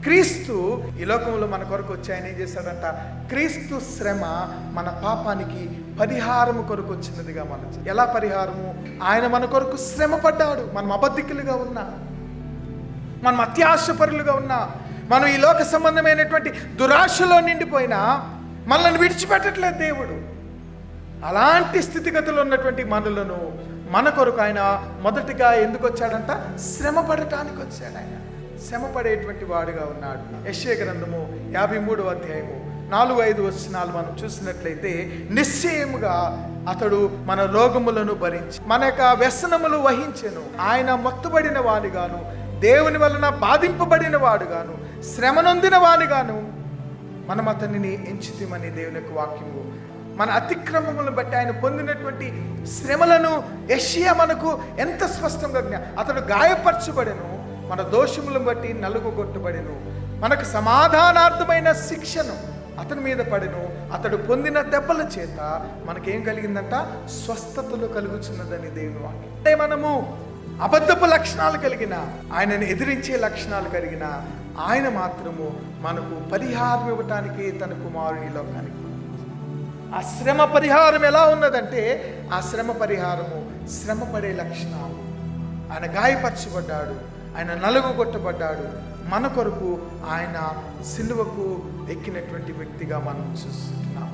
క్రీస్తు ఈ లోకంలో మన కొరకు వచ్చి ఆయన ఏం చేశాడంట? క్రీస్తు శ్రమ మన పాపానికి పరిహారము కొరకు వచ్చినదిగా మనం. ఎలా పరిహారము? ఆయన మన కొరకు శ్రమ పడ్డాడు. మనం అబద్ధికులుగా ఉన్నా, మనం అత్యాశపరులుగా ఉన్నా, మనం ఈ లోక సంబంధమైనటువంటి దురాశలో నిండిపోయినా మనల్ని విడిచిపెట్టట్లేదు దేవుడు. అలాంటి స్థితిగతులు ఉన్నటువంటి మనలను మన కొరకు ఆయన మొదటిగా ఎందుకు వచ్చాడంట? శ్రమ పడటానికి వచ్చాడు. ఆయన శ్రమ పడేటువంటి వాడుగా ఉన్నాడు. యెషయా గ్రంథము 53వ అధ్యాయము 4-5 వచనాలు మనం చూసినట్లయితే, నిశ్చయముగా అతడు మన రోగములను భరించి మన యొక్క వ్యసనములు వహించెను. ఆయన మొత్తబడిన వాడిగాను, దేవుని వలన బాధింపబడిన వాడుగాను, శ్రమ నొందిన వాడిగాను మనం అతనిని ఎంచితిమని దేవుని యొక్క వాక్యము. మన అతిక్రమములను బట్టి ఆయన పొందినటువంటి శ్రమలను యెషయా మనకు ఎంత స్పష్టంగా అతడు గాయపరచబడెను, మన దోషములను బట్టి నలుగుగొట్టబడెను, మనకు సమాధానార్థమైన శిక్షను అతని మీద పడెను, అతడు పొందిన దెబ్బల చేత మనకేం కలిగిందంట? స్వస్థతలు కలుగుచున్నదని దేవుని వాక్యం. మనము అబద్ధపు లక్షణాలు కలిగిన, ఆయనను ఎదిరించే లక్షణాలు కలిగిన ఆయన మాత్రము మనకు పరిహారం ఇవ్వటానికి తన కుమారుని లోకానికి. ఆ శ్రమ పరిహారం ఎలా ఉన్నదంటే, ఆ శ్రమ పరిహారము శ్రమ పడే లక్షణాలు. ఆయన గాయపరచబడ్డాడు, ఆయన నలుగుగొట్టబడ్డాడు, మన కొరకు ఆయన సిలువకు ఎక్కినటువంటి వ్యక్తిగా మనం చూస్తున్నాం.